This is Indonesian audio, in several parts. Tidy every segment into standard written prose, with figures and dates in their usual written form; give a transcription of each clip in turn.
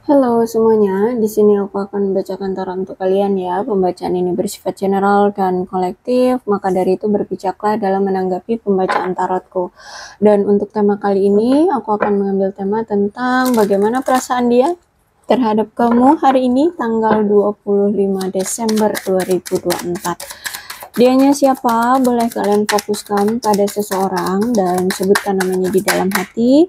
Halo semuanya, di sini aku akan membacakan tarot untuk kalian ya. Pembacaan ini bersifat general dan kolektif, maka dari itu berbijaklah dalam menanggapi pembacaan tarotku. Dan untuk tema kali ini, aku akan mengambil tema tentang bagaimana perasaan dia terhadap kamu hari ini, tanggal 25 Desember 2024. Dianya siapa? Boleh kalian fokuskan pada seseorang dan sebutkan namanya di dalam hati.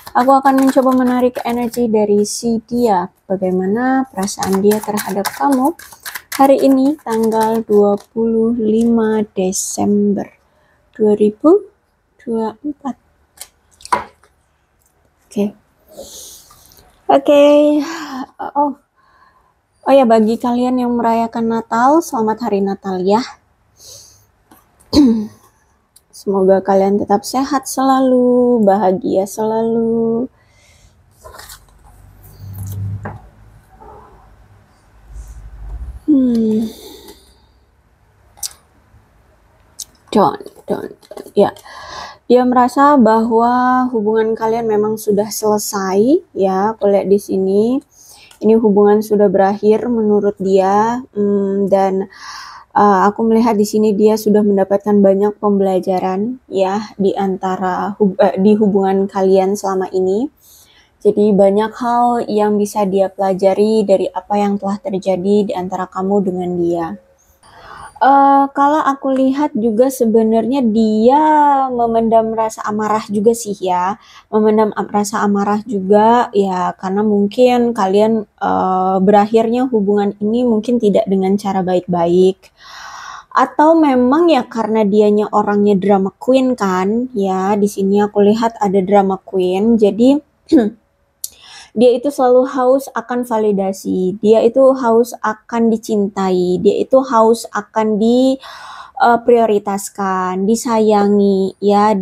Aku akan mencoba menarik energi dari si dia. Bagaimana perasaan dia terhadap kamu hari ini tanggal 25 Desember 2024. Oke. Oke. Oh. Oh ya, bagi kalian yang merayakan Natal, selamat hari Natal ya. Semoga kalian tetap sehat selalu, bahagia selalu. Don't. Ya, dia merasa bahwa hubungan kalian memang sudah selesai. Ya, aku lihat di sini. Ini hubungan sudah berakhir menurut dia, dan aku melihat di sini dia sudah mendapatkan banyak pembelajaran ya di hubungan kalian selama ini. Jadi banyak hal yang bisa dia pelajari dari apa yang telah terjadi di antara kamu dengan dia. Kalau aku lihat juga sebenarnya dia memendam rasa amarah juga sih ya, memendam rasa amarah juga ya, karena mungkin kalian berakhirnya hubungan ini mungkin tidak dengan cara baik-baik, atau memang ya karena dianya orangnya drama queen kan ya. Di sini aku lihat ada drama queen, jadi dia itu selalu haus akan validasi, dia itu haus akan dicintai, dia itu haus akan prioritaskan, disayangi, ya,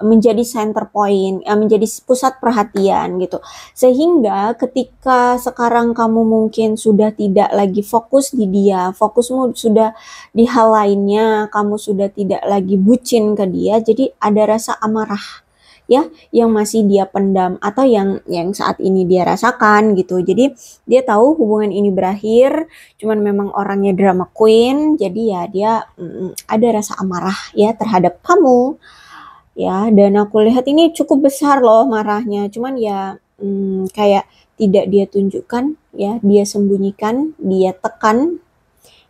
menjadi center point, menjadi pusat perhatian gitu. Sehingga ketika sekarang kamu mungkin sudah tidak lagi fokus di dia, fokusmu sudah di hal lainnya, kamu sudah tidak lagi bucin ke dia, jadi ada rasa amarah ya yang masih dia pendam atau yang saat ini dia rasakan gitu. Jadi dia tahu hubungan ini berakhir, cuman memang orangnya drama queen, jadi ya dia ada rasa amarah ya terhadap kamu ya. Dan aku lihat ini cukup besar loh marahnya, cuman ya kayak tidak dia tunjukkan ya, dia sembunyikan, dia tekan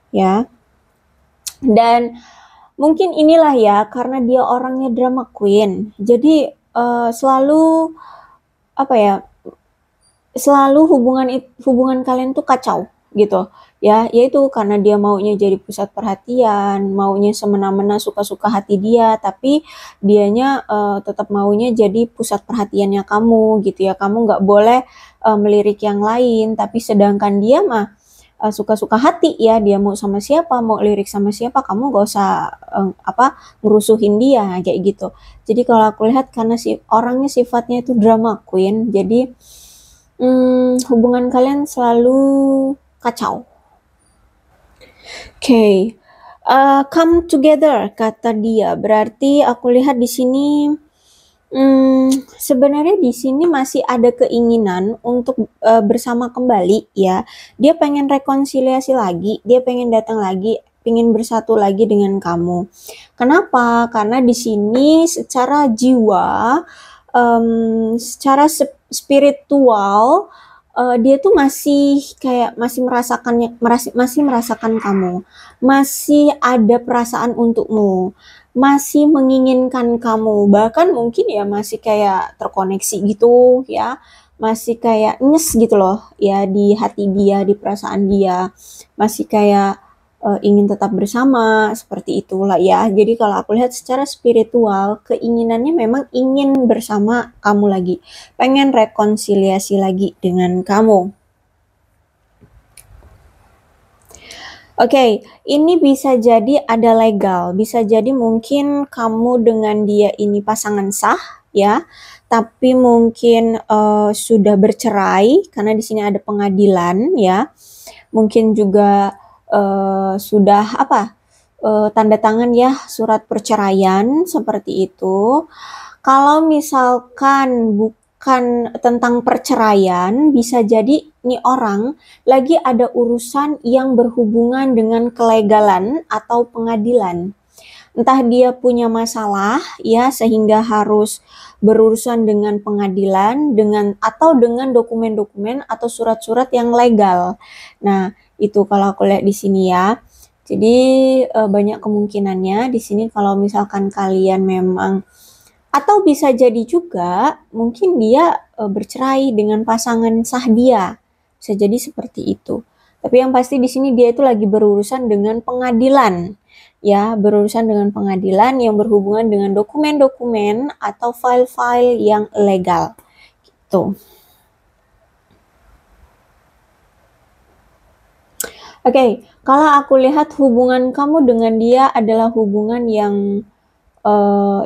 ya. Dan mungkin inilah ya, karena dia orangnya drama queen, jadi selalu apa ya, selalu hubungan kalian tuh kacau gitu ya, yaitu karena dia maunya jadi pusat perhatian, maunya semena-mena suka-suka hati dia, tapi dianya tetap maunya jadi pusat perhatiannya kamu gitu ya. Kamu nggak boleh melirik yang lain, tapi sedangkan dia mah suka-suka hati ya, dia mau sama siapa, mau lirik sama siapa, kamu gak usah ngerusuhin dia kayak gitu. Jadi kalau aku lihat karena si orangnya sifatnya itu drama queen, jadi hubungan kalian selalu kacau. Oke. Come together kata dia. Berarti aku lihat di sini sebenarnya di sini masih ada keinginan untuk bersama kembali ya. Dia pengen rekonsiliasi lagi, dia pengen datang lagi, pengen bersatu lagi dengan kamu. Kenapa? Karena di sini secara jiwa, secara spiritual, dia tuh masih kayak masih merasakan kamu, masih ada perasaan untukmu, masih menginginkan kamu, bahkan mungkin ya masih kayak terkoneksi gitu ya, masih kayak nyes gitu loh ya di hati dia, di perasaan dia, masih kayak ingin tetap bersama, seperti itulah ya. Jadi kalau aku lihat secara spiritual, keinginannya memang ingin bersama kamu lagi, pengen rekonsiliasi lagi dengan kamu. Oke, ini bisa jadi ada legal, bisa jadi mungkin kamu dengan dia ini pasangan sah ya, tapi mungkin sudah bercerai karena di sini ada pengadilan ya. Mungkin juga sudah tanda tangan ya surat perceraian seperti itu. Kalau misalkan bukan tentang perceraian, bisa jadi nih orang lagi ada urusan yang berhubungan dengan kelegalan atau pengadilan. Entah dia punya masalah ya sehingga harus berurusan dengan pengadilan atau dengan dokumen-dokumen atau surat-surat yang legal. Nah, itu kalau aku lihat di sini ya. Jadi banyak kemungkinannya di sini kalau misalkan kalian memang atau bisa jadi juga mungkin dia bercerai dengan pasangan sah dia. Bisa jadi seperti itu. Tapi yang pasti di sini dia itu lagi berurusan dengan pengadilan. Ya, berurusan dengan pengadilan yang berhubungan dengan dokumen-dokumen atau file-file yang legal. Gitu. Oke, kalau aku lihat hubungan kamu dengan dia adalah hubungan yang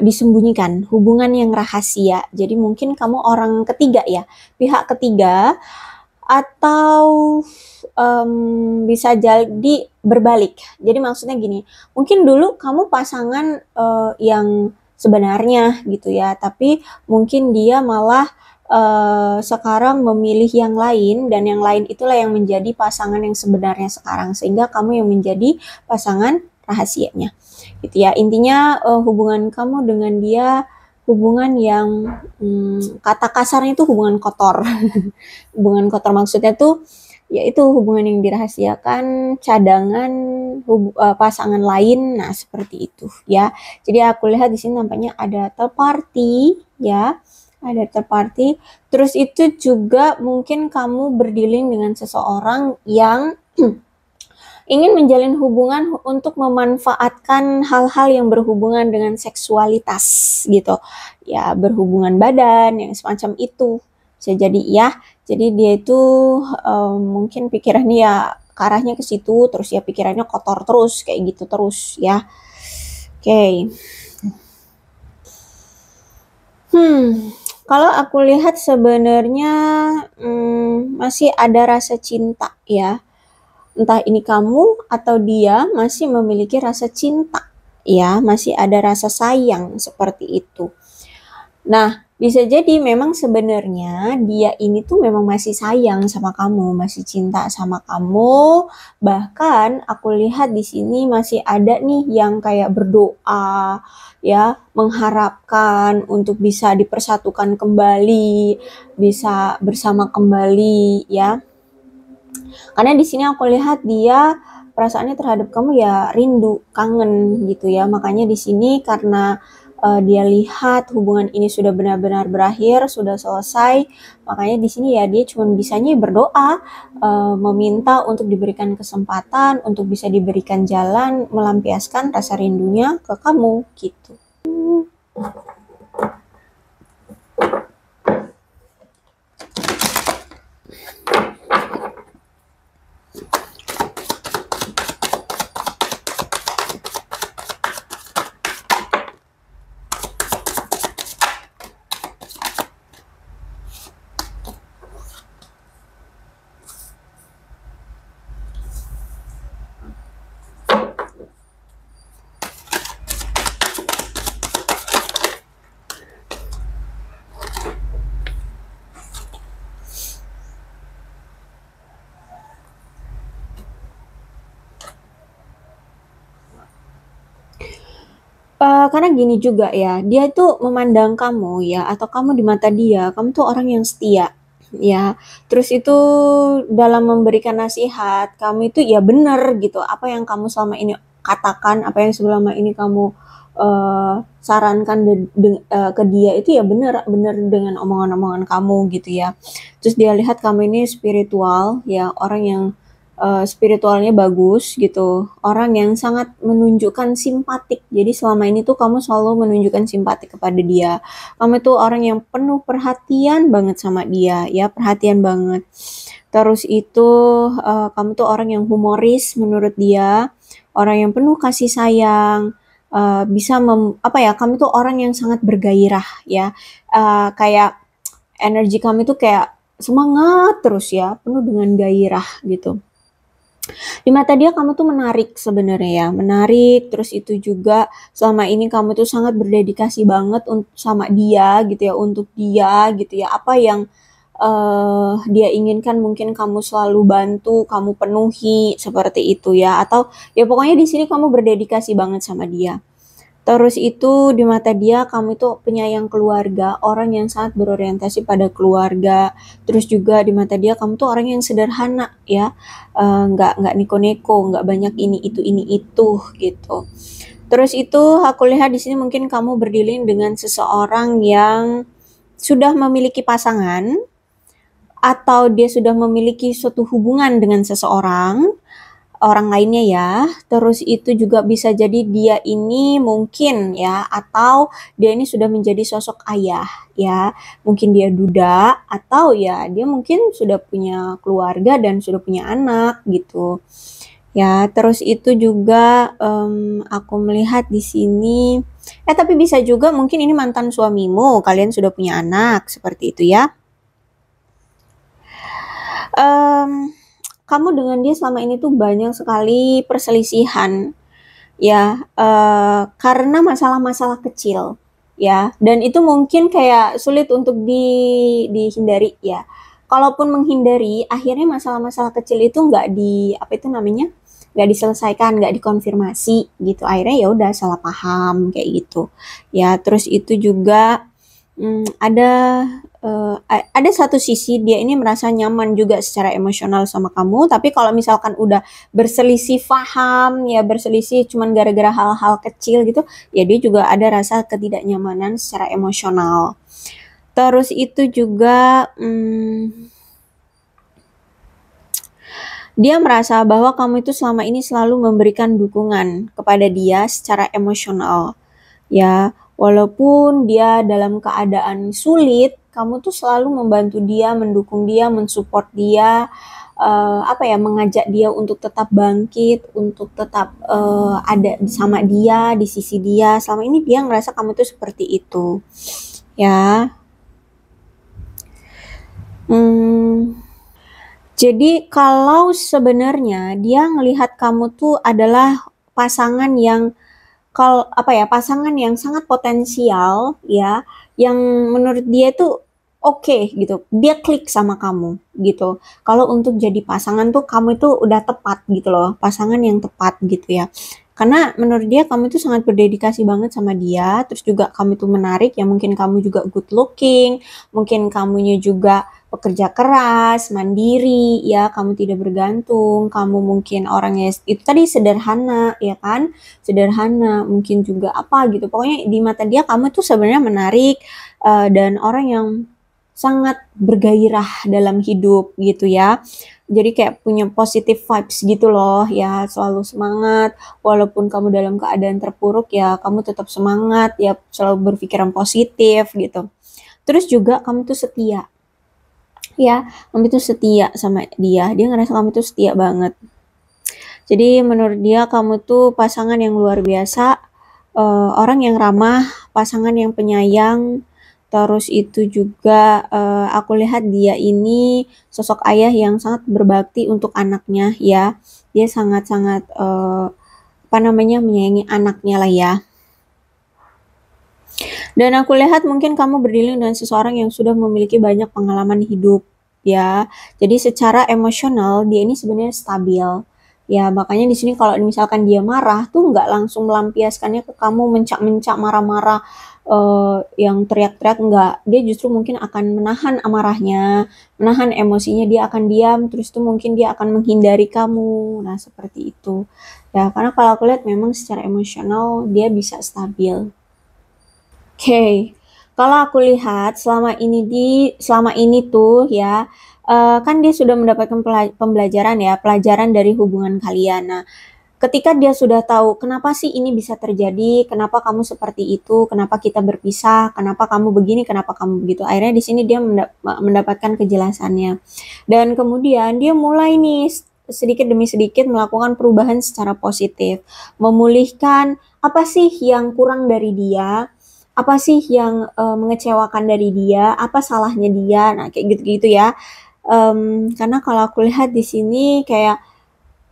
disembunyikan, hubungan yang rahasia. Jadi mungkin kamu orang ketiga ya, pihak ketiga, atau bisa jadi berbalik. Jadi maksudnya gini, mungkin dulu kamu pasangan yang sebenarnya gitu ya, tapi mungkin dia malah sekarang memilih yang lain dan yang lain itulah yang menjadi pasangan yang sebenarnya sekarang, sehingga kamu yang menjadi pasangan rahasianya gitu ya. Intinya hubungan kamu dengan dia hubungan yang kata kasarnya itu hubungan kotor. Hubungan kotor maksudnya tuh yaitu hubungan yang dirahasiakan, cadangan pasangan lain, nah seperti itu ya. Jadi aku lihat di sini nampaknya ada third party ya, ada third party. Terus itu juga mungkin kamu berdealing dengan seseorang yang ingin menjalin hubungan untuk memanfaatkan hal-hal yang berhubungan dengan seksualitas gitu ya, berhubungan badan yang semacam itu bisa jadi ya. Jadi dia itu mungkin pikirannya ya ke arahnya ke situ, terus ya pikirannya kotor terus kayak gitu terus ya. Oke. Kalau aku lihat sebenarnya masih ada rasa cinta ya. Entah ini kamu atau dia masih memiliki rasa cinta ya, masih ada rasa sayang seperti itu. Nah, bisa jadi memang sebenarnya dia ini tuh memang masih sayang sama kamu, masih cinta sama kamu. Bahkan aku lihat di sini masih ada nih yang kayak berdoa ya, mengharapkan untuk bisa dipersatukan kembali, bisa bersama kembali ya. Karena di sini aku lihat dia perasaannya terhadap kamu ya rindu, kangen gitu ya. Makanya di sini karena dia lihat hubungan ini sudah benar-benar berakhir, sudah selesai, makanya di sini ya dia cuma bisanya berdoa, meminta untuk diberikan kesempatan, untuk bisa diberikan jalan, melampiaskan rasa rindunya ke kamu gitu. Karena gini juga ya, dia itu memandang kamu ya, atau kamu di mata dia, kamu tuh orang yang setia ya. Terus itu dalam memberikan nasihat, kamu itu ya benar gitu. Apa yang kamu selama ini katakan, apa yang selama ini kamu sarankan ke dia itu ya benar dengan omongan-omongan kamu gitu ya. Terus dia lihat kamu ini spiritual ya, orang yang spiritualnya bagus gitu, orang yang sangat menunjukkan simpatik. Jadi selama ini tuh kamu selalu menunjukkan simpatik kepada dia. Kamu tuh orang yang penuh perhatian banget sama dia ya, perhatian banget. Terus itu kamu tuh orang yang humoris menurut dia, orang yang penuh kasih sayang, bisa kamu tuh orang yang sangat bergairah ya, kayak energi kamu tuh kayak semangat terus ya, penuh dengan gairah gitu. Di mata dia kamu tuh menarik sebenarnya ya, menarik. Terus itu juga selama ini kamu tuh sangat berdedikasi banget sama dia gitu ya, untuk dia gitu ya. Apa yang dia inginkan mungkin kamu selalu bantu, kamu penuhi, seperti itu ya. Atau ya pokoknya di sini kamu berdedikasi banget sama dia. Terus itu di mata dia kamu itu penyayang keluarga, orang yang sangat berorientasi pada keluarga. Terus juga di mata dia kamu tuh orang yang sederhana ya, nggak neko-neko, nggak banyak ini itu gitu. Terus itu aku lihat di sini mungkin kamu berdealing dengan seseorang yang sudah memiliki pasangan atau dia sudah memiliki suatu hubungan dengan seseorang, orang lainnya ya. Terus itu juga bisa jadi dia ini mungkin ya, atau dia ini sudah menjadi sosok ayah ya. Mungkin dia duda atau ya dia mungkin sudah punya keluarga dan sudah punya anak gitu. Ya, terus itu juga aku melihat di sini tapi bisa juga mungkin ini mantan suamimu, kalian sudah punya anak, seperti itu ya. Kamu dengan dia selama ini tuh banyak sekali perselisihan ya, karena masalah-masalah kecil ya, dan itu mungkin kayak sulit untuk dihindari ya. Kalaupun menghindari, akhirnya masalah-masalah kecil itu nggak apa itu namanya, nggak diselesaikan, nggak dikonfirmasi gitu. Akhirnya ya udah salah paham kayak gitu ya. Terus itu juga ada satu sisi dia ini merasa nyaman juga secara emosional sama kamu, tapi kalau misalkan udah berselisih paham ya, berselisih cuman gara-gara hal-hal kecil gitu, ya dia juga ada rasa ketidaknyamanan secara emosional. Terus itu juga dia merasa bahwa kamu itu selama ini selalu memberikan dukungan kepada dia secara emosional ya, walaupun dia dalam keadaan sulit, kamu tuh selalu membantu dia, mendukung dia, mensupport dia, mengajak dia untuk tetap bangkit, untuk tetap ada sama dia, di sisi dia. Selama ini dia ngerasa kamu tuh seperti itu ya. Jadi kalau sebenarnya dia ngelihat kamu tuh adalah pasangan yang pasangan yang sangat potensial ya, yang menurut dia tuh oke gitu, dia klik sama kamu gitu. Kalau untuk jadi pasangan tuh kamu itu udah tepat gitu loh, pasangan yang tepat gitu ya. Karena menurut dia kamu itu sangat berdedikasi banget sama dia, terus juga kamu itu menarik ya, mungkin kamu juga good looking, mungkin kamunya juga pekerja keras, mandiri ya, kamu tidak bergantung, kamu mungkin orangnya itu tadi sederhana ya kan, sederhana, mungkin juga apa gitu. Pokoknya di mata dia kamu tuh sebenarnya menarik dan orang yang sangat bergairah dalam hidup gitu ya. Jadi kayak punya positive vibes gitu loh ya, selalu semangat walaupun kamu dalam keadaan terpuruk ya, kamu tetap semangat ya, selalu berpikiran positif gitu. Terus juga kamu tuh setia ya, kamu itu setia sama dia ngerasa kamu tuh setia banget. Jadi menurut dia kamu tuh pasangan yang luar biasa, orang yang ramah, pasangan yang penyayang. Terus itu juga aku lihat dia ini sosok ayah yang sangat berbakti untuk anaknya ya. Dia sangat-sangat menyayangi anaknya lah ya. Dan aku lihat mungkin kamu berdiri dengan seseorang yang sudah memiliki banyak pengalaman hidup ya. Jadi secara emosional dia ini sebenarnya stabil. Ya, makanya di sini kalau misalkan dia marah tuh nggak langsung melampiaskannya ke kamu, mencak-mencak, marah-marah, yang teriak-teriak, nggak. Dia justru mungkin akan menahan amarahnya, menahan emosinya, dia akan diam, terus tuh mungkin dia akan menghindari kamu. Nah, seperti itu. Ya, karena kalau aku lihat memang secara emosional dia bisa stabil. Oke, kalau aku lihat selama ini tuh ya, kan dia sudah mendapatkan pembelajaran ya, pelajaran dari hubungan kalian. Nah, ketika dia sudah tahu kenapa sih ini bisa terjadi, kenapa kamu seperti itu, kenapa kita berpisah, kenapa kamu begini, kenapa kamu begitu. Akhirnya di sini dia mendapatkan kejelasannya. Dan kemudian dia mulai nih sedikit demi sedikit melakukan perubahan secara positif, memulihkan apa sih yang kurang dari dia, apa sih yang mengecewakan dari dia, apa salahnya dia, nah kayak gitu-gitu ya. Karena kalau aku lihat di sini kayak,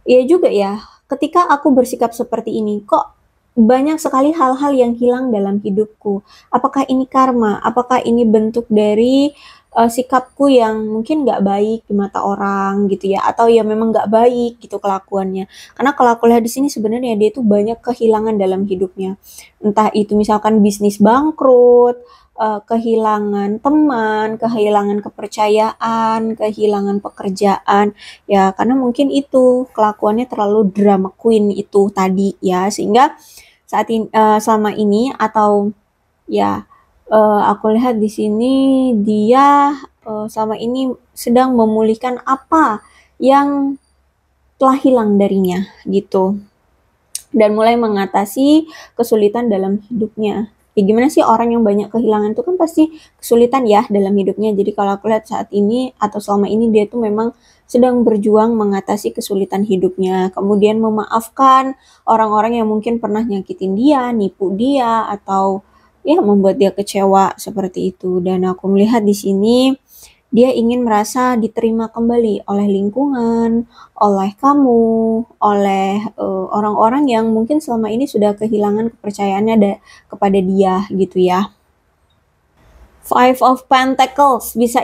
ya juga ya, ketika aku bersikap seperti ini, kok banyak sekali hal-hal yang hilang dalam hidupku. Apakah ini karma? Apakah ini bentuk dari sikapku yang mungkin nggak baik di mata orang gitu ya, atau ya memang nggak baik gitu kelakuannya. Karena kalau aku lihat di sini sebenarnya dia tuh banyak kehilangan dalam hidupnya. Entah itu misalkan bisnis bangkrut, kehilangan teman, kehilangan kepercayaan, kehilangan pekerjaan. Ya, karena mungkin itu kelakuannya terlalu drama queen itu tadi ya, sehingga selama ini atau ya, aku lihat di sini dia, selama ini sedang memulihkan apa yang telah hilang darinya, gitu. Dan mulai mengatasi kesulitan dalam hidupnya. Ya gimana sih orang yang banyak kehilangan itu kan pasti kesulitan ya dalam hidupnya. Jadi kalau aku lihat saat ini atau selama ini dia tuh memang sedang berjuang mengatasi kesulitan hidupnya. Kemudian memaafkan orang-orang yang mungkin pernah nyakitin dia, nipu dia, atau ya membuat dia kecewa seperti itu. Dan aku melihat di sini dia ingin merasa diterima kembali oleh lingkungan, oleh kamu, oleh orang-orang yang mungkin selama ini sudah kehilangan kepercayaannya kepada dia gitu ya. Five of Pentacles, bisa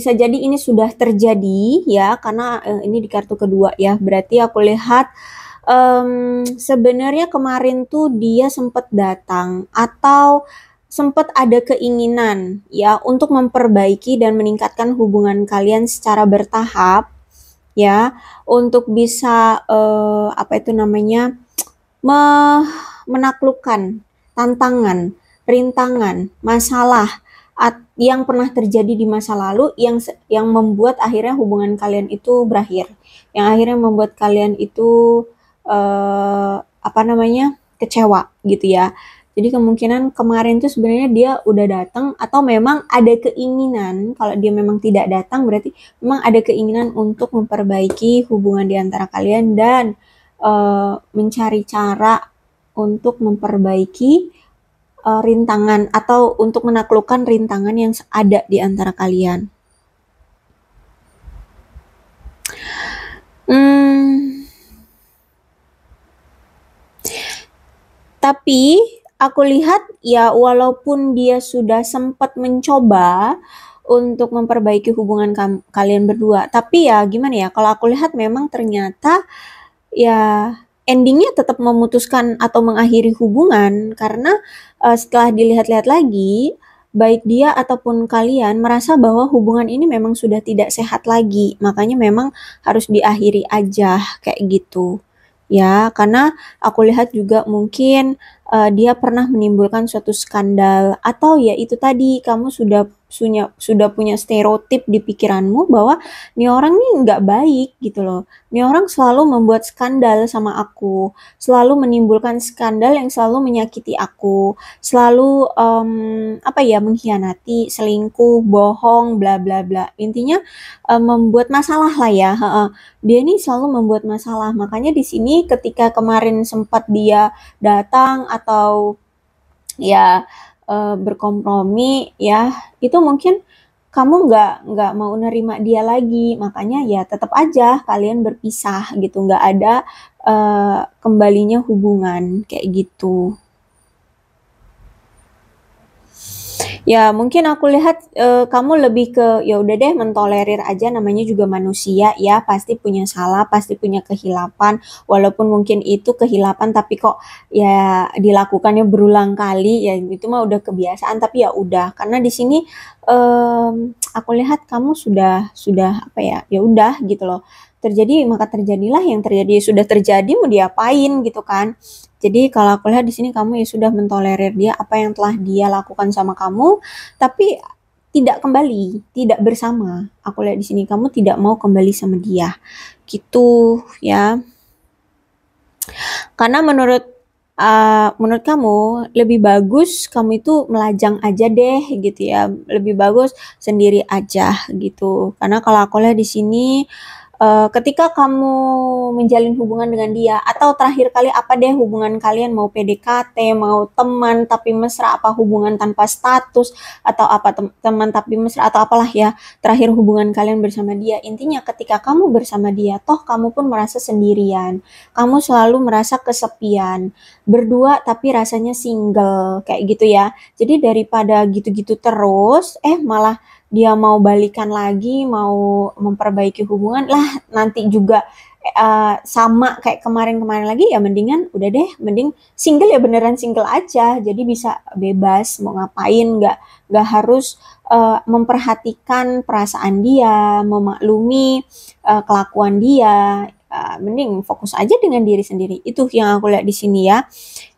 jadi ini sudah terjadi ya, karena ini di kartu kedua ya. Berarti aku lihat sebenarnya kemarin tuh dia sempat datang atau sempat ada keinginan ya untuk memperbaiki dan meningkatkan hubungan kalian secara bertahap ya, untuk bisa apa itu namanya, menaklukkan tantangan, rintangan, masalah yang pernah terjadi di masa lalu yang membuat akhirnya hubungan kalian itu berakhir, yang akhirnya membuat kalian itu apa namanya, kecewa gitu ya. Jadi kemungkinan kemarin tuh sebenarnya dia udah datang atau memang ada keinginan. Kalau dia memang tidak datang berarti memang ada keinginan untuk memperbaiki hubungan di antara kalian dan mencari cara untuk memperbaiki rintangan atau untuk menaklukkan rintangan yang ada di antara kalian. Tapi aku lihat ya walaupun dia sudah sempat mencoba untuk memperbaiki hubungan kalian berdua, tapi ya gimana ya, kalau aku lihat memang ternyata ya endingnya tetap memutuskan atau mengakhiri hubungan karena setelah dilihat-lihat lagi, baik dia ataupun kalian merasa bahwa hubungan ini memang sudah tidak sehat lagi, makanya memang harus diakhiri aja kayak gitu. Ya, karena aku lihat juga mungkin dia pernah menimbulkan suatu skandal atau ya itu tadi kamu sudah punya stereotip di pikiranmu bahwa nih orang nih nggak baik gitu loh. Nih orang selalu membuat skandal sama aku, selalu menimbulkan skandal yang selalu menyakiti aku, selalu apa ya, mengkhianati, selingkuh, bohong, bla bla bla. Intinya membuat masalah lah ya. Dia nih selalu membuat masalah. Makanya di sini ketika kemarin sempat dia datang atau ya berkompromi ya, itu mungkin kamu nggak mau nerima dia lagi, makanya ya tetap aja kalian berpisah gitu, nggak ada kembalinya hubungan kayak gitu. Ya mungkin aku lihat kamu lebih ke ya udah deh mentolerir aja, namanya juga manusia ya, pasti punya salah, pasti punya kehilapan, walaupun mungkin itu kehilapan tapi kok ya dilakukannya berulang kali ya itu mah udah kebiasaan, tapi ya udah karena di sini aku lihat kamu sudah apa ya, ya udah gitu loh. Terjadi maka terjadilah yang terjadi, sudah terjadi mau diapain gitu kan. Jadi kalau aku lihat di sini kamu ya sudah mentolerir dia apa yang telah dia lakukan sama kamu, tapi tidak kembali, tidak bersama. Aku lihat di sini kamu tidak mau kembali sama dia. Gitu ya. Karena menurut kamu lebih bagus kamu itu melajang aja deh gitu ya. Lebih bagus sendiri aja gitu. Karena kalau aku lihat di sini ketika kamu menjalin hubungan dengan dia atau terakhir kali apa deh hubungan kalian, mau PDKT, mau teman tapi mesra, apa hubungan tanpa status atau apa teman tapi mesra atau apalah ya, terakhir hubungan kalian bersama dia. Intinya ketika kamu bersama dia toh kamu pun merasa sendirian, kamu selalu merasa kesepian, berdua tapi rasanya single kayak gitu ya. Jadi daripada gitu-gitu terus malah dia mau balikan lagi, mau memperbaiki hubungan lah nanti juga sama kayak kemarin-kemarin lagi, ya mendingan udah deh, mending single ya beneran single aja. Jadi bisa bebas mau ngapain, nggak harus memperhatikan perasaan dia, memaklumi kelakuan dia. Mending fokus aja dengan diri sendiri. Itu yang aku lihat di sini ya.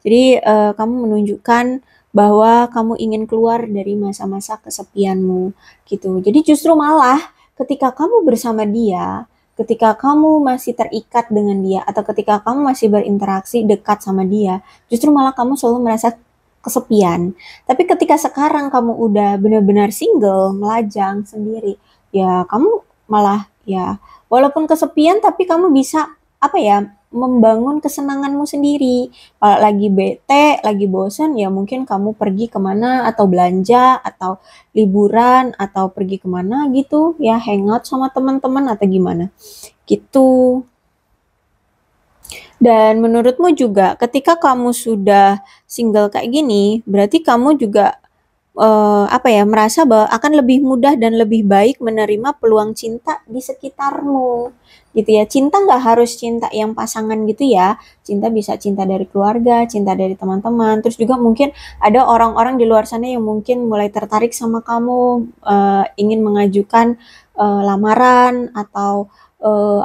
Jadi kamu menunjukkan bahwa kamu ingin keluar dari masa-masa kesepianmu gitu. Jadi justru malah ketika kamu bersama dia, ketika kamu masih terikat dengan dia, atau ketika kamu masih berinteraksi dekat sama dia, justru malah kamu selalu merasa kesepian. Tapi ketika sekarang kamu udah benar-benar single, melajang sendiri, ya kamu malah ya walaupun kesepian tapi kamu bisa apa ya, membangun kesenanganmu sendiri. Kalau lagi bete, lagi bosan, ya mungkin kamu pergi kemana, atau belanja, atau liburan, atau pergi kemana gitu, ya hangout sama teman-teman atau gimana gitu. Dan menurutmu juga ketika kamu sudah single kayak gini, berarti kamu juga apa ya, merasa bahwa akan lebih mudah dan lebih baik menerima peluang cinta di sekitarmu, gitu ya. Cinta nggak harus cinta yang pasangan gitu ya. Cinta bisa cinta dari keluarga, cinta dari teman-teman. Terus juga mungkin ada orang-orang di luar sana yang mungkin mulai tertarik sama kamu, ingin mengajukan lamaran atau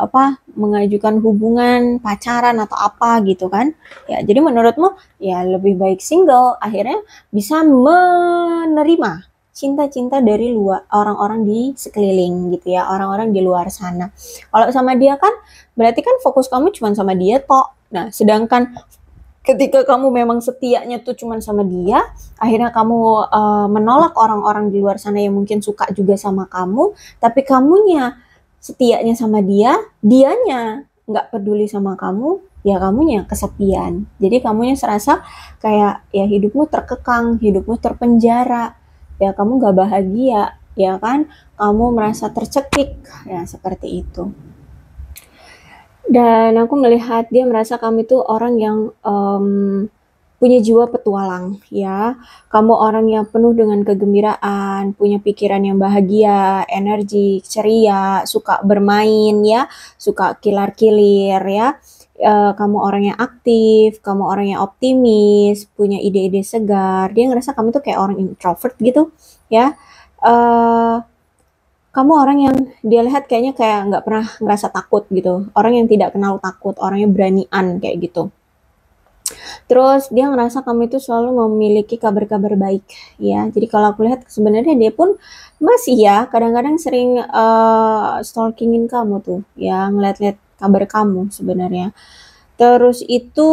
apa, mengajukan hubungan pacaran atau apa gitu kan. Ya, jadi menurutmu ya lebih baik single, akhirnya bisa menerima cinta-cinta dari luar, orang-orang di sekeliling gitu ya, orang-orang di luar sana. Kalau sama dia kan berarti kan fokus kamu cuma sama dia tok. Nah, sedangkan ketika kamu memang setianya tuh cuma sama dia, akhirnya kamu menolak orang-orang di luar sana yang mungkin suka juga sama kamu, tapi kamunya setianya sama dia, dianya nggak peduli sama kamu, ya kamunya kesepian. Jadi kamunya serasa kayak ya hidupmu terkekang, hidupmu terpenjara, ya kamu nggak bahagia, ya kan? Kamu merasa tercekik, ya seperti itu. Dan aku melihat dia merasa kamu itu orang yang punya jiwa petualang ya. Kamu orang yang penuh dengan kegembiraan, punya pikiran yang bahagia, energi, ceria, suka bermain ya, suka kilar-kilir ya. Kamu orang yang aktif, kamu orang yang optimis, punya ide-ide segar. Dia ngerasa kamu tuh kayak orang introvert gitu ya. Eh kamu orang yang dia lihat kayaknya kayak nggak pernah ngerasa takut gitu. Orang yang tidak kenal takut, orangnya beranian kayak gitu. Terus dia ngerasa kamu itu selalu memiliki kabar-kabar baik ya. Jadi kalau aku lihat sebenarnya dia pun masih ya kadang-kadang sering stalkingin kamu tuh ya, ngeliat-liat kabar kamu sebenarnya. Terus itu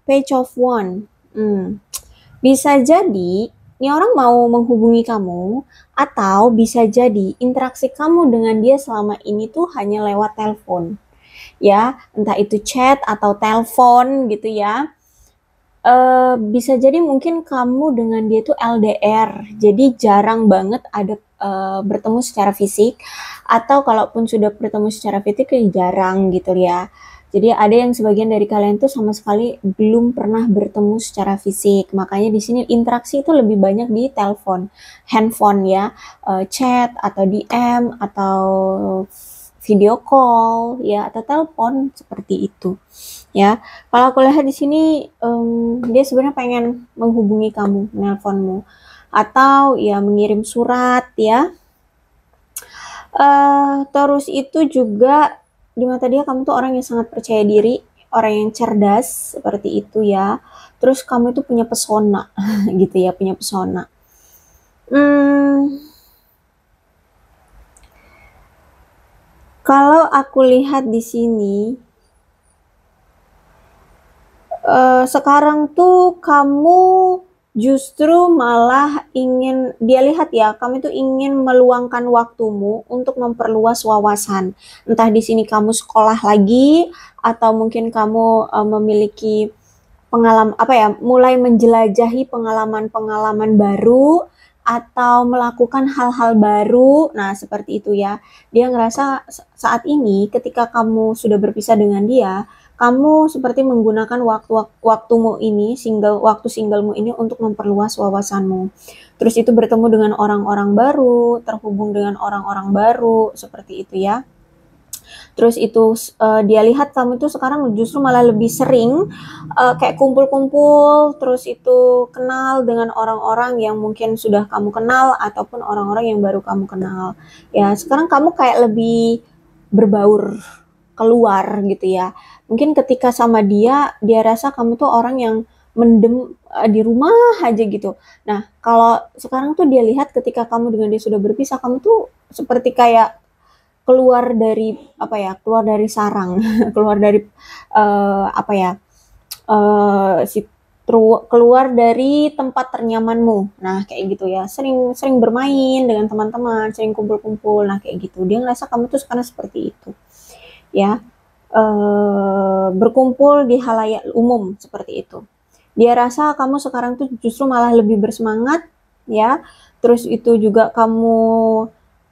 page of one. Bisa jadi ini orang mau menghubungi kamu, atau bisa jadi interaksi kamu dengan dia selama ini tuh hanya lewat telepon. Ya, entah itu chat atau telepon gitu ya. Bisa jadi mungkin kamu dengan dia tuh LDR, jadi jarang banget ada bertemu secara fisik, atau kalaupun sudah bertemu secara fisik ya jarang gitu ya. Jadi ada yang sebagian dari kalian tuh sama sekali belum pernah bertemu secara fisik, makanya di sini interaksi itu lebih banyak di telepon, handphone ya, chat atau DM atau video call ya, atau telepon seperti itu ya. Kalau aku lihat di sini dia sebenarnya pengen menghubungi kamu, nelponmu, atau ya mengirim surat ya. Terus itu juga di mata dia kamu tuh orang yang sangat percaya diri, orang yang cerdas seperti itu ya. Terus kamu itu punya pesona gitu ya, punya pesona. Kalau aku lihat di sini, sekarang tuh kamu justru malah ingin, dia lihat ya, kamu tuh ingin meluangkan waktumu untuk memperluas wawasan. Entah di sini kamu sekolah lagi, atau mungkin kamu memiliki pengalaman apa ya, mulai menjelajahi pengalaman-pengalaman baru, atau melakukan hal-hal baru. Nah, seperti itu ya. Dia ngerasa saat ini ketika kamu sudah berpisah dengan dia, kamu seperti menggunakan waktumu ini, waktu singlemu ini untuk memperluas wawasanmu. Terus itu bertemu dengan orang-orang baru, terhubung dengan orang-orang baru, seperti itu ya. Terus itu dia lihat kamu tuh sekarang justru malah lebih sering kayak kumpul-kumpul, terus itu kenal dengan orang-orang yang mungkin sudah kamu kenal ataupun orang-orang yang baru kamu kenal. Ya, sekarang kamu kayak lebih berbaur keluar gitu ya. Mungkin ketika sama dia rasa kamu tuh orang yang mendem di rumah aja gitu. Nah, kalau sekarang tuh dia lihat ketika kamu dengan dia sudah berpisah, kamu tuh seperti kayak keluar dari apa ya, keluar dari sarang, keluar dari apa ya, si keluar dari tempat ternyamanmu. Nah, kayak gitu ya. Sering sering bermain dengan teman-teman, sering kumpul-kumpul. Nah, kayak gitu. Dia ngerasa kamu tuh sekarang seperti itu. Ya. Berkumpul di halayak umum seperti itu. Dia rasa kamu sekarang tuh justru malah lebih bersemangat ya. Terus itu juga kamu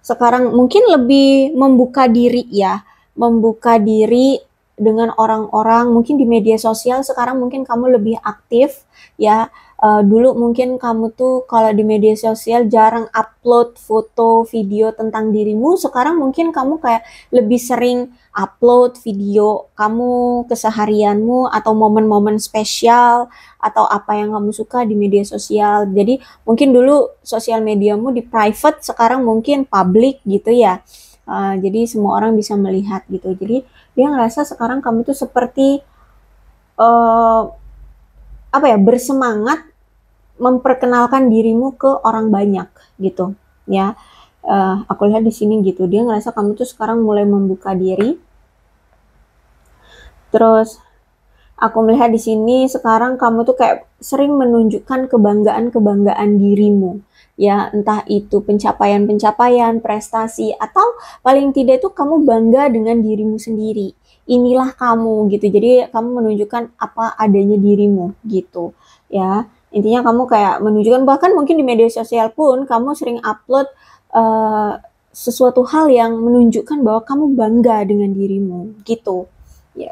sekarang mungkin lebih membuka diri ya, membuka diri dengan orang-orang mungkin di media sosial. Sekarang mungkin kamu lebih aktif ya. Dulu mungkin kamu tuh kalau di media sosial jarang upload foto, video tentang dirimu. Sekarang mungkin kamu kayak lebih sering upload video kamu, keseharianmu, atau momen-momen spesial, atau apa yang kamu suka di media sosial. Jadi mungkin dulu sosial mediamu di private, sekarang mungkin public gitu ya. Jadi semua orang bisa melihat gitu. Jadi dia ngerasa sekarang kamu tuh seperti apa ya, bersemangat memperkenalkan dirimu ke orang banyak gitu ya. Aku lihat di sini gitu, dia ngerasa kamu tuh sekarang mulai membuka diri. Terus aku melihat di sini sekarang kamu tuh kayak sering menunjukkan kebanggaan-kebanggaan dirimu. Ya, entah itu pencapaian-pencapaian, prestasi, atau paling tidak itu kamu bangga dengan dirimu sendiri. Inilah kamu gitu. Jadi kamu menunjukkan apa adanya dirimu gitu. Ya, intinya kamu kayak menunjukkan, bahkan mungkin di media sosial pun kamu sering upload sesuatu hal yang menunjukkan bahwa kamu bangga dengan dirimu gitu. Ya.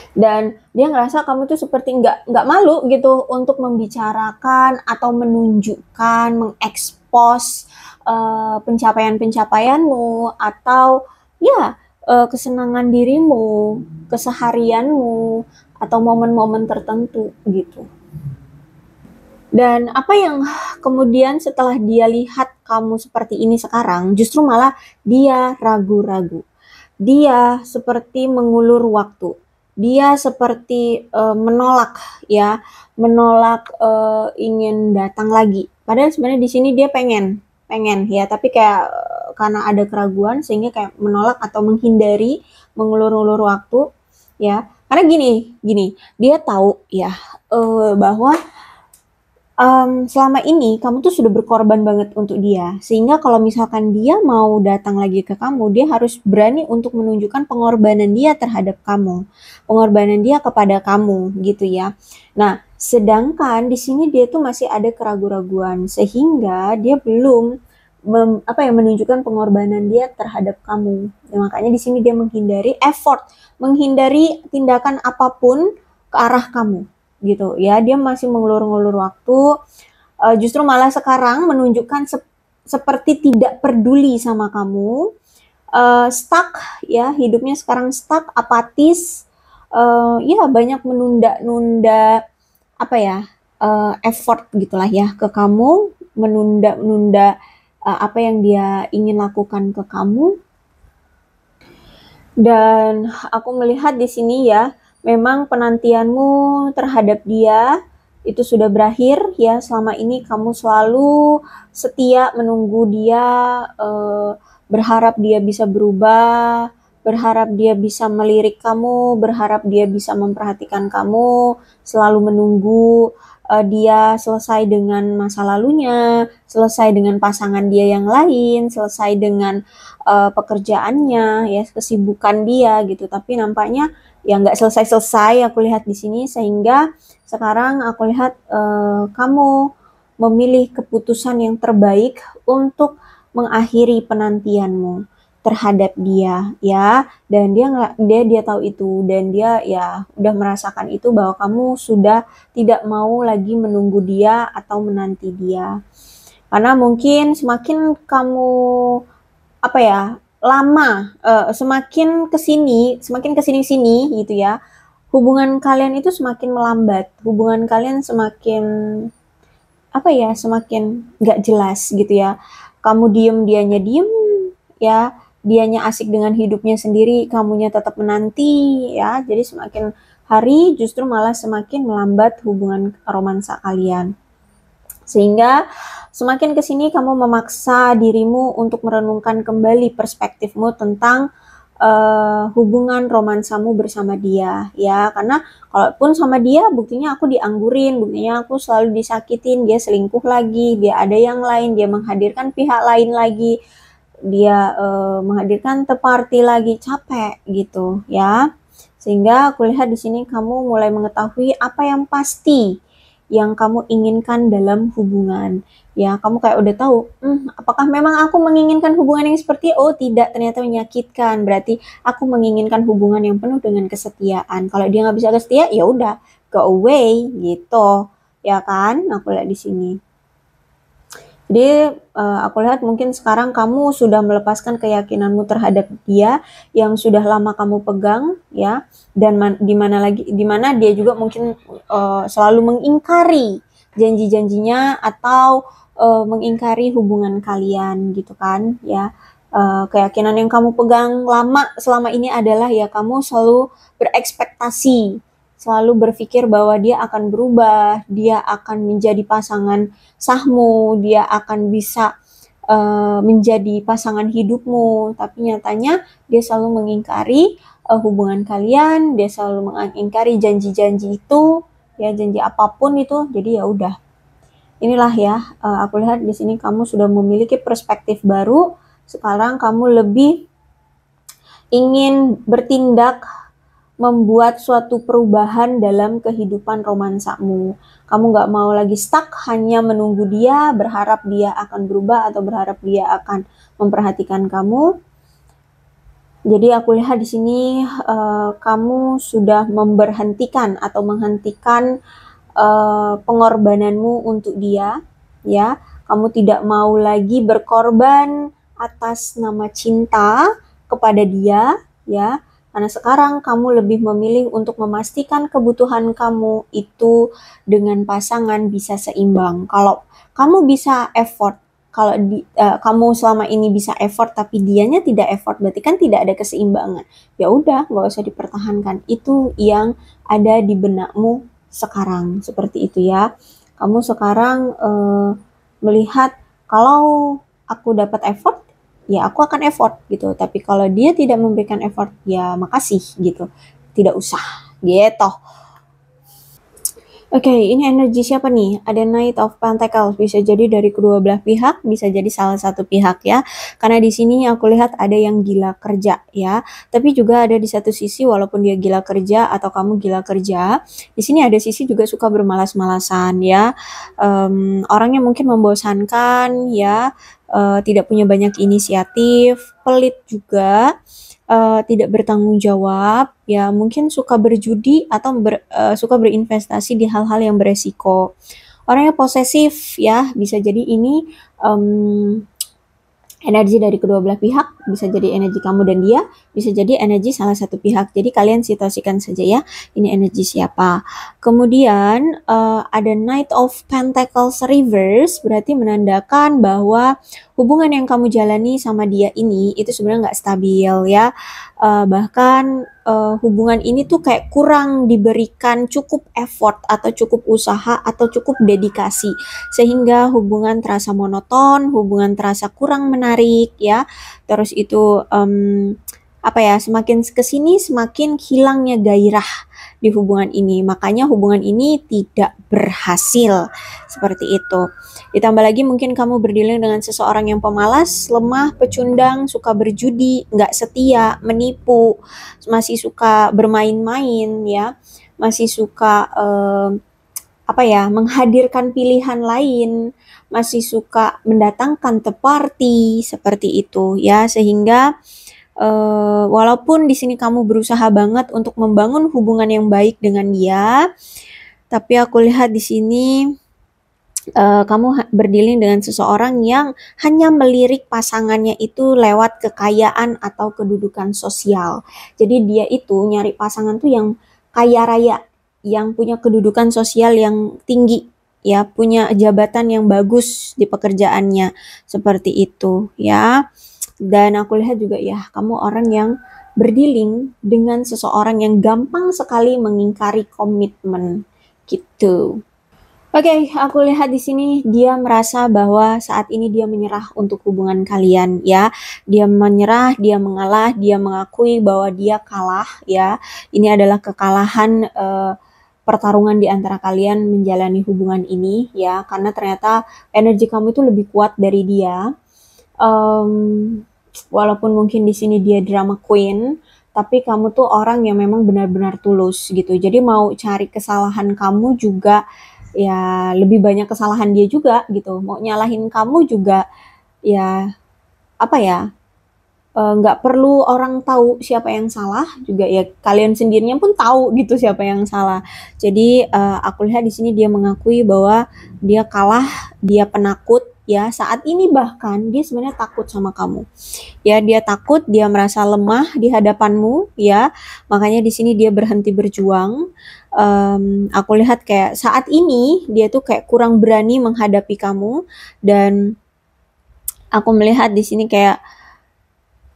Dan dia ngerasa kamu tuh seperti nggak malu gitu untuk membicarakan atau menunjukkan, mengekspos pencapaian-pencapaianmu atau ya kesenangan dirimu, keseharianmu, atau momen-momen tertentu gitu. Dan apa yang kemudian setelah dia lihat kamu seperti ini sekarang, justru malah dia ragu-ragu. Dia seperti mengulur waktu. Dia seperti menolak ya, menolak ingin datang lagi. Padahal sebenarnya di sini dia pengen ya, tapi kayak karena ada keraguan sehingga kayak menolak atau menghindari, mengulur-ulur waktu ya. Karena gini, dia tahu ya bahwa selama ini kamu tuh sudah berkorban banget untuk dia, sehingga kalau misalkan dia mau datang lagi ke kamu, dia harus berani untuk menunjukkan pengorbanan dia terhadap kamu, pengorbanan dia kepada kamu, gitu ya. Nah, sedangkan di sini dia tuh masih ada keraguan-raguan, sehingga dia belum menunjukkan pengorbanan dia terhadap kamu. Nah, makanya di sini dia menghindari effort, menghindari tindakan apapun ke arah kamu. Gitu ya, dia masih mengulur-ngulur waktu, justru malah sekarang menunjukkan seperti tidak peduli sama kamu, stuck ya, hidupnya sekarang stuck, apatis, ya banyak menunda-nunda apa ya, effort gitulah ya ke kamu, menunda-nunda apa yang dia ingin lakukan ke kamu. Dan aku melihat di sini ya, memang penantianmu terhadap dia itu sudah berakhir ya. Selama ini kamu selalu setia menunggu dia, berharap dia bisa berubah, berharap dia bisa melirik kamu, berharap dia bisa memperhatikan kamu, selalu menunggu dia selesai dengan masa lalunya, selesai dengan pasangan dia yang lain, selesai dengan pekerjaannya, ya kesibukan dia gitu. Tapi nampaknya ya nggak selesai-selesai aku lihat di sini, sehingga sekarang aku lihat kamu memilih keputusan yang terbaik untuk mengakhiri penantianmu. terhadap dia ya, dan dia tahu itu, dan dia ya udah merasakan itu bahwa kamu sudah tidak mau lagi menunggu dia atau menanti dia. Karena mungkin semakin kamu apa ya, lama semakin kesini sini gitu ya, hubungan kalian itu semakin melambat, hubungan kalian semakin apa ya, semakin nggak jelas gitu ya. Kamu diem, dianya diem ya, dianya asik dengan hidupnya sendiri, kamunya tetap menanti ya. Jadi semakin hari justru malah semakin melambat hubungan romansa kalian. Sehingga semakin kesini kamu memaksa dirimu untuk merenungkan kembali perspektifmu tentang hubungan romansamu bersama dia ya, karena kalaupun sama dia buktinya aku dianggurin, buktinya aku selalu disakitin, dia selingkuh lagi, dia ada yang lain, dia menghadirkan pihak lain lagi, dia menghadirkan third party lagi, capek gitu ya. Sehingga aku lihat di sini kamu mulai mengetahui apa yang pasti yang kamu inginkan dalam hubungan. Ya, kamu kayak udah tahu, apakah memang aku menginginkan hubungan yang seperti, oh tidak, ternyata menyakitkan. Berarti aku menginginkan hubungan yang penuh dengan kesetiaan. Kalau dia nggak bisa setia, ya udah, go away gitu. Ya kan? Aku lihat di sini. Jadi aku lihat mungkin sekarang kamu sudah melepaskan keyakinanmu terhadap dia yang sudah lama kamu pegang ya, dan di mana dia juga mungkin selalu mengingkari janji-janjinya atau mengingkari hubungan kalian gitu kan ya. Keyakinan yang kamu pegang lama selama ini adalah ya kamu selalu berekspektasi, selalu berpikir bahwa dia akan berubah, dia akan menjadi pasangan sahmu, dia akan bisa menjadi pasangan hidupmu, tapi nyatanya dia selalu mengingkari hubungan kalian, dia selalu mengingkari janji-janji itu, ya janji apapun itu. Jadi ya udah, inilah ya, aku lihat di sini kamu sudah memiliki perspektif baru. Sekarang kamu lebih ingin bertindak, membuat suatu perubahan dalam kehidupan romansamu. Kamu nggak mau lagi stuck hanya menunggu dia, berharap dia akan berubah atau berharap dia akan memperhatikan kamu. Jadi aku lihat di sini kamu sudah memberhentikan atau menghentikan pengorbananmu untuk dia, ya. Kamu tidak mau lagi berkorban atas nama cinta kepada dia, ya. Karena sekarang kamu lebih memilih untuk memastikan kebutuhan kamu itu dengan pasangan bisa seimbang. Kalau kamu bisa effort, kalau kamu selama ini bisa effort tapi dianya tidak effort, berarti kan tidak ada keseimbangan. Ya udah, nggak usah dipertahankan. Itu yang ada di benakmu sekarang, seperti itu ya. Kamu sekarang melihat kalau aku dapat effort, ya aku akan effort gitu. Tapi kalau dia tidak memberikan effort, ya makasih gitu. Tidak usah gitu. Oke, ini energi siapa nih? Ada Knight of Pentacles, bisa jadi dari kedua belah pihak, bisa jadi salah satu pihak ya. Karena di sini aku lihat ada yang gila kerja ya. Tapi juga ada di satu sisi walaupun dia gila kerja atau kamu gila kerja, di sini ada sisi juga suka bermalas-malasan ya. Orangnya mungkin membosankan ya, tidak punya banyak inisiatif, pelit juga. Tidak bertanggung jawab, ya mungkin suka berjudi atau suka berinvestasi di hal-hal yang beresiko. Orangnya posesif ya, bisa jadi ini energi dari kedua belah pihak, bisa jadi energi kamu dan dia, bisa jadi energi salah satu pihak. Jadi kalian situasikan saja ya, ini energi siapa. Kemudian ada Knight of Pentacles reverse, berarti menandakan bahwa hubungan yang kamu jalani sama dia ini itu sebenarnya nggak stabil ya. Bahkan hubungan ini tuh kayak kurang diberikan cukup effort atau cukup usaha atau cukup dedikasi, sehingga hubungan terasa monoton, hubungan terasa kurang menarik ya. Terus itu apa ya, semakin kesini semakin hilangnya gairah di hubungan ini, makanya hubungan ini tidak berhasil seperti itu. Ditambah lagi mungkin kamu berdealing dengan seseorang yang pemalas, lemah, pecundang, suka berjudi, nggak setia, menipu, masih suka bermain-main ya, masih suka apa ya, menghadirkan pilihan lain, masih suka mendatangkan third party seperti itu ya, sehingga walaupun di sini kamu berusaha banget untuk membangun hubungan yang baik dengan dia, tapi aku lihat di sini kamu berdealing dengan seseorang yang hanya melirik pasangannya itu lewat kekayaan atau kedudukan sosial. Jadi dia itu nyari pasangan tuh yang kaya raya, yang punya kedudukan sosial yang tinggi, ya, punya jabatan yang bagus di pekerjaannya, seperti itu, ya. Dan aku lihat juga ya, kamu orang yang berdealing dengan seseorang yang gampang sekali mengingkari komitmen, gitu. Oke, aku lihat di sini dia merasa bahwa saat ini dia menyerah untuk hubungan kalian ya. Dia menyerah, dia mengalah, dia mengakui bahwa dia kalah ya. Ini adalah kekalahan pertarungan di antara kalian menjalani hubungan ini ya, karena ternyata energi kamu itu lebih kuat dari dia. Walaupun mungkin di sini dia drama queen, tapi kamu tuh orang yang memang benar-benar tulus gitu. Jadi mau cari kesalahan kamu juga ya, lebih banyak kesalahan dia juga gitu. Mau nyalahin kamu juga ya, apa ya, nggak perlu orang tahu siapa yang salah juga ya, kalian sendirinya pun tahu gitu siapa yang salah. Jadi aku lihat di sini dia mengakui bahwa dia kalah, dia penakut ya. Saat ini bahkan dia sebenarnya takut sama kamu. Ya, dia takut, dia merasa lemah di hadapanmu ya. Makanya di sini dia berhenti berjuang. Aku lihat kayak saat ini dia tuh kayak kurang berani menghadapi kamu, dan aku melihat di sini kayak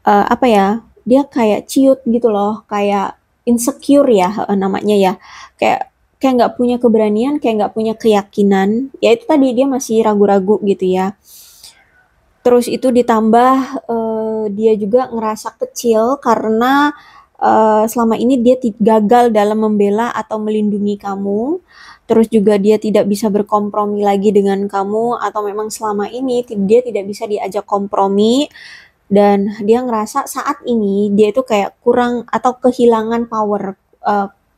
apa ya, dia kayak ciut gitu loh, kayak insecure ya namanya ya, kayak kayak nggak punya keberanian, kayak nggak punya keyakinan. Ya itu tadi, dia masih ragu-ragu gitu ya. Terus itu ditambah dia juga ngerasa kecil karena selama ini dia gagal dalam membela atau melindungi kamu. Terus juga dia tidak bisa berkompromi lagi dengan kamu, atau memang selama ini dia tidak bisa diajak kompromi, dan dia ngerasa saat ini dia itu kayak kurang atau kehilangan power,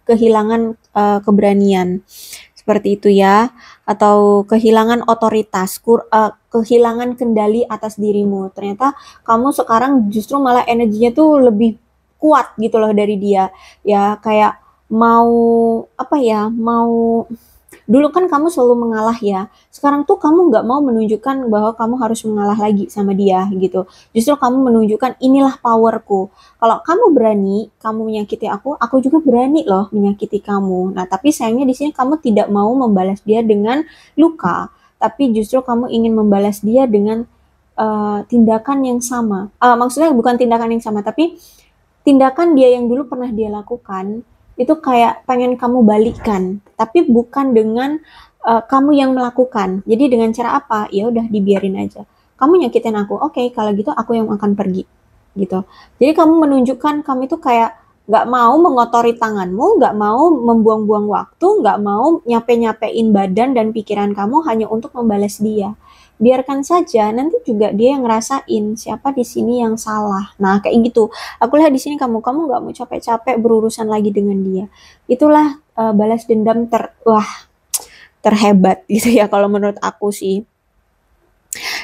kehilangan keberanian. Seperti itu ya, atau kehilangan otoritas, kehilangan kendali atas dirimu. Ternyata kamu sekarang justru malah energinya tuh lebih kuat gitu loh dari dia. Ya kayak mau apa ya, mau, dulu kan kamu selalu mengalah ya. Sekarang tuh kamu nggak mau menunjukkan bahwa kamu harus mengalah lagi sama dia gitu. Justru kamu menunjukkan inilah powerku. Kalau kamu berani, kamu menyakiti aku juga berani loh menyakiti kamu. Nah, tapi sayangnya di sini kamu tidak mau membalas dia dengan luka, tapi justru kamu ingin membalas dia dengan tindakan yang sama. Maksudnya bukan tindakan yang sama, tapi tindakan dia yang dulu pernah dia lakukan itu kayak pengen kamu balikan, tapi bukan dengan kamu yang melakukan. Jadi dengan cara apa? Ya udah dibiarin aja. Kamu nyakitin aku, oke, kalau gitu aku yang akan pergi, gitu. Jadi kamu menunjukkan kamu itu kayak nggak mau mengotori tanganmu, nggak mau membuang-buang waktu, nggak mau nyape-nyapein badan dan pikiran kamu hanya untuk membalas dia. Biarkan saja, nanti juga dia yang ngerasain siapa di sini yang salah. Nah, kayak gitu. Aku lihat di sini kamu nggak mau capek-capek berurusan lagi dengan dia. Itulah balas dendam terhebat gitu ya kalau menurut aku sih.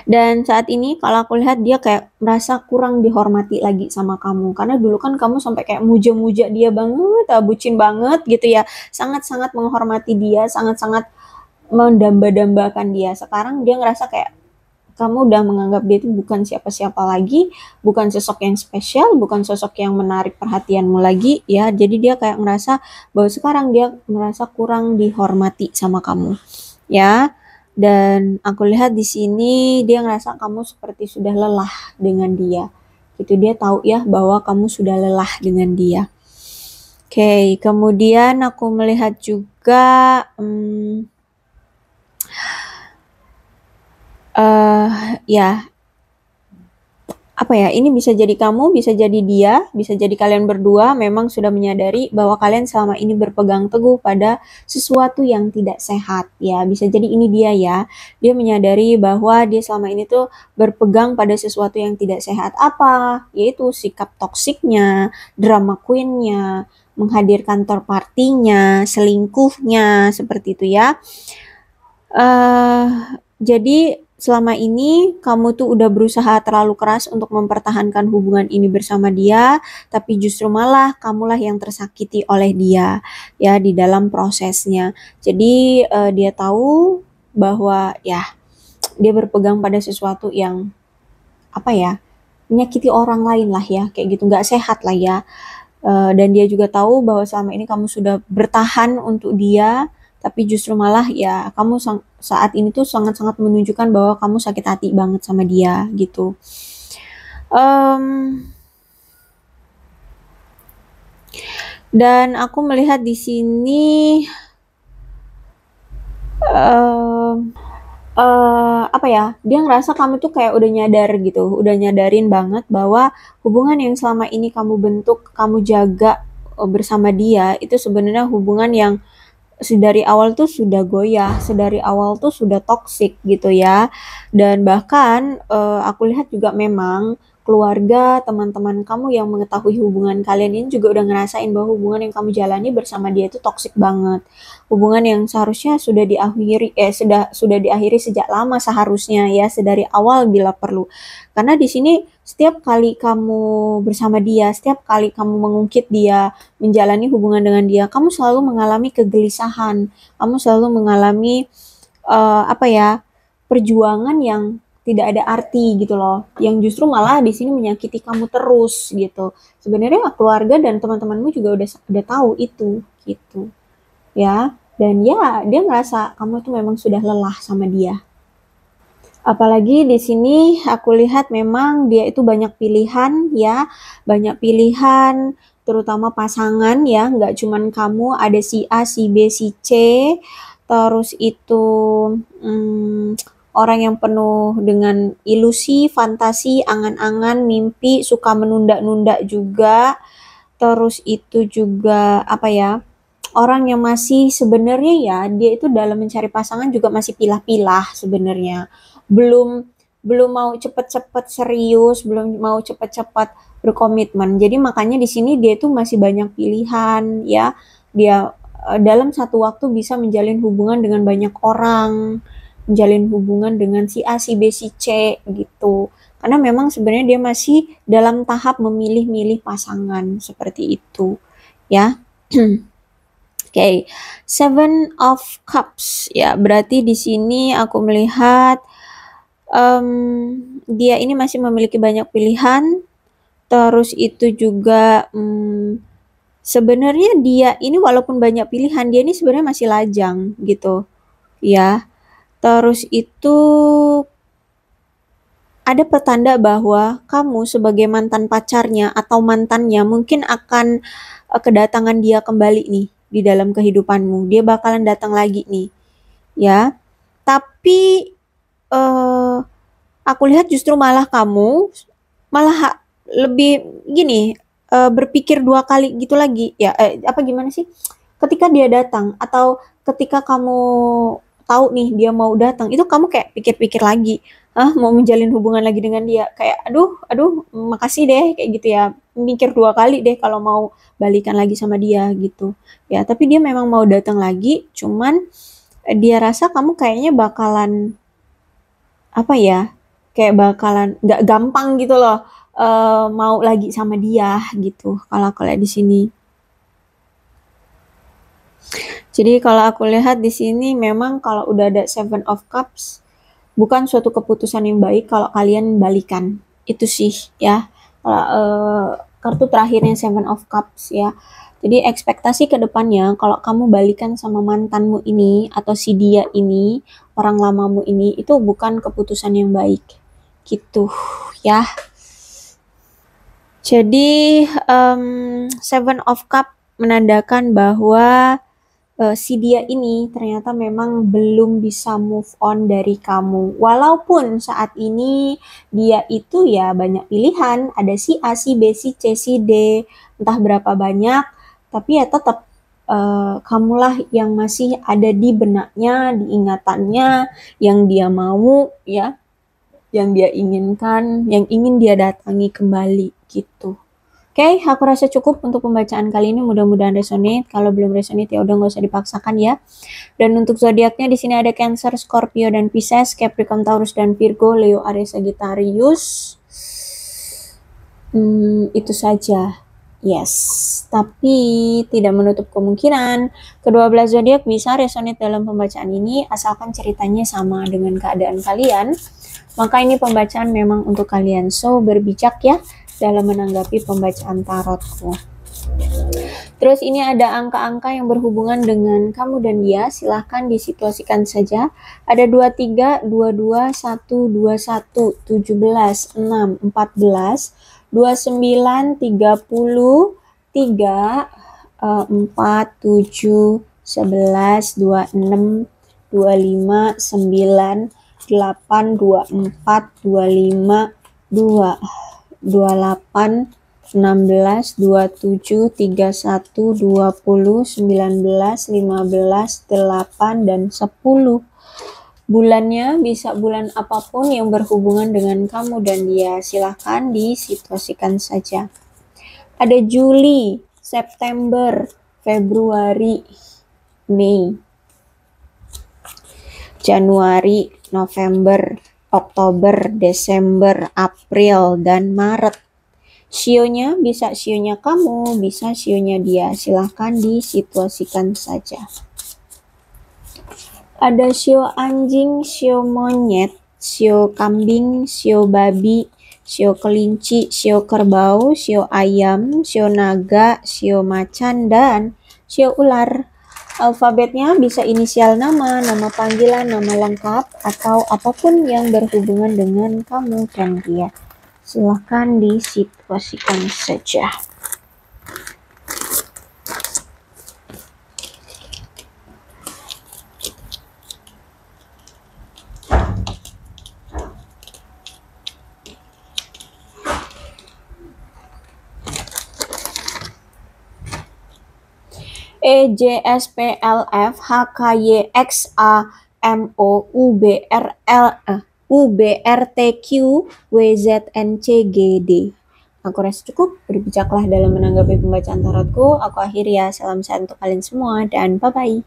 Dan saat ini kalau aku lihat dia kayak merasa kurang dihormati lagi sama kamu. Karena dulu kan kamu sampai kayak muja-muja dia banget, bucin banget gitu ya. Sangat-sangat menghormati dia, sangat-sangat mendamba-dambakan dia. Sekarang dia ngerasa kayak kamu udah menganggap dia itu bukan siapa-siapa lagi, bukan sosok yang spesial, bukan sosok yang menarik perhatianmu lagi ya. Jadi dia kayak ngerasa bahwa sekarang dia merasa kurang dihormati sama kamu ya. Dan aku lihat di sini dia ngerasa kamu seperti sudah lelah dengan dia. Gitu, dia tahu ya bahwa kamu sudah lelah dengan dia. Oke, kemudian aku melihat juga ya, apa ya, ini bisa jadi kamu, bisa jadi dia, bisa jadi kalian berdua memang sudah menyadari bahwa kalian selama ini berpegang teguh pada sesuatu yang tidak sehat ya. Bisa jadi ini dia ya. Dia menyadari bahwa dia selama ini tuh berpegang pada sesuatu yang tidak sehat. Apa? Yaitu sikap toksiknya, drama queen-nya, menghadirkan third party-nya, selingkuhnya, seperti itu ya. Jadi selama ini kamu tuh udah berusaha terlalu keras untuk mempertahankan hubungan ini bersama dia, tapi justru malah kamulah yang tersakiti oleh dia ya di dalam prosesnya. Jadi dia tahu bahwa ya dia berpegang pada sesuatu yang apa ya, menyakiti orang lain lah ya, kayak gitu, nggak sehat lah ya. Dan dia juga tahu bahwa selama ini kamu sudah bertahan untuk dia, tapi justru malah ya kamu saat ini tuh sangat-sangat menunjukkan bahwa kamu sakit hati banget sama dia gitu. Um, dan aku melihat di sini um, apa ya, dia ngerasa kamu tuh kayak udah nyadar gitu, udah nyadarin banget bahwa hubungan yang selama ini kamu bentuk, kamu jaga bersama dia itu sebenarnya hubungan yang dari awal tuh sudah goyah, sedari awal tuh sudah toksik gitu ya. Dan bahkan aku lihat juga memang keluarga, teman-teman kamu yang mengetahui hubungan kalian ini juga udah ngerasain bahwa hubungan yang kamu jalani bersama dia itu toksik banget. Hubungan yang seharusnya sudah diakhiri sudah diakhiri sejak lama seharusnya ya, sedari awal bila perlu. Karena di sini setiap kali kamu bersama dia, setiap kali kamu mengungkit dia, menjalani hubungan dengan dia, kamu selalu mengalami kegelisahan, kamu selalu mengalami apa ya, perjuangan yang tidak ada arti gitu loh, yang justru malah di sini menyakiti kamu terus gitu. Sebenarnya keluarga dan teman-temanmu juga udah tahu itu gitu ya, dan ya dia ngerasa kamu tuh memang sudah lelah sama dia. Apalagi di sini aku lihat memang dia itu banyak pilihan ya, banyak pilihan terutama pasangan ya, nggak cuman kamu, ada si A, si B, si C, terus itu hmm, orang yang penuh dengan ilusi, fantasi, angan-angan, mimpi, suka menunda-nunda juga, terus itu juga apa ya, orang yang masih sebenarnya ya dia itu dalam mencari pasangan juga masih pilah-pilah sebenarnya, belum belum mau cepet-cepet serius, belum mau cepet-cepet berkomitmen. Jadi makanya di sini dia tuh masih banyak pilihan ya. Dia dalam satu waktu bisa menjalin hubungan dengan banyak orang, menjalin hubungan dengan si A, si B, si C gitu. Karena memang sebenarnya dia masih dalam tahap memilih-milih pasangan seperti itu ya. Okay, Seven of Cups ya, berarti di sini aku melihat dia ini masih memiliki banyak pilihan. Terus itu juga sebenarnya dia ini walaupun banyak pilihan, dia ini sebenarnya masih lajang gitu ya. Terus itu ada pertanda bahwa kamu sebagai mantan pacarnya atau mantannya mungkin akan kedatangan dia kembali nih di dalam kehidupanmu. Dia bakalan datang lagi nih, ya. Tapi eh aku lihat justru malah kamu malah lebih gini, berpikir dua kali gitu lagi ya, apa gimana sih? Ketika dia datang atau ketika kamu tahu nih dia mau datang, itu kamu kayak pikir-pikir lagi, ah mau menjalin hubungan lagi dengan dia, kayak aduh aduh makasih deh kayak gitu ya, mikir dua kali deh kalau mau balikan lagi sama dia gitu ya. Tapi dia memang mau datang lagi, cuman dia rasa kamu kayaknya bakalan apa ya, kayak bakalan nggak gampang gitu loh mau lagi sama dia gitu kalau aku lihat di sini. Jadi kalau aku lihat di sini memang kalau udah ada Seven of Cups bukan suatu keputusan yang baik kalau kalian balikan. Itu sih ya. Kartu terakhirnya Seven of Cups ya. Jadi ekspektasi ke depannya kalau kamu balikan sama mantanmu ini atau si dia ini, orang lamamu ini, itu bukan keputusan yang baik. Gitu ya. Jadi Seven of Cup menandakan bahwa si dia ini ternyata memang belum bisa move on dari kamu. Walaupun saat ini dia itu ya banyak pilihan, ada si A, si B, si C, si D, entah berapa banyak, tapi ya tetap kamulah yang masih ada di benaknya, di ingatannya, yang dia mau ya, yang dia inginkan, yang ingin dia datangi kembali gitu. Oke, aku rasa cukup untuk pembacaan kali ini. Mudah-mudahan resonate. Kalau belum resonate ya udah nggak usah dipaksakan ya. Dan untuk zodiaknya di sini ada Cancer, Scorpio dan Pisces, Capricorn, Taurus dan Virgo, Leo, Aries, Sagittarius. Itu saja. Yes, tapi tidak menutup kemungkinan kedua belas zodiak bisa resonate dalam pembacaan ini asalkan ceritanya sama dengan keadaan kalian. Maka ini pembacaan memang untuk kalian. So, berbijak ya dalam menanggapi pembacaan tarotku. Terus ini ada angka-angka yang berhubungan dengan kamu dan dia. Silahkan disituasikan saja. Ada 23, 22, 1, 21, 17, 6, 14, 29, 30, 3, 4, 7, 11, 26, 25, 9, 8, 24, 25, 2, 28, 16, 27, 31, 20, 19, 15, 8, dan 10. Bulannya bisa bulan apapun yang berhubungan dengan kamu dan dia. Silahkan disituasikan saja. Ada Juli, September, Februari, Mei, Januari, November, Oktober, Desember, April, dan Maret. Sionya bisa sionya kamu, bisa sionya dia. Silahkan disituasikan saja. Ada sio anjing, sio monyet, sio kambing, sio babi, sio kelinci, sio kerbau, sio ayam, sio naga, sio macan, dan sio ular. Alfabetnya bisa inisial nama, nama panggilan, nama lengkap, atau apapun yang berhubungan dengan kamu dan dia. Silahkan disituasikan saja. EJSPLF HKYXAMO UBRTQ WZNCGD. Aku rasa cukup, berbijaklah dalam menanggapi pembacaan tarotku. Aku akhiri ya, salam sehat untuk kalian semua dan bye-bye.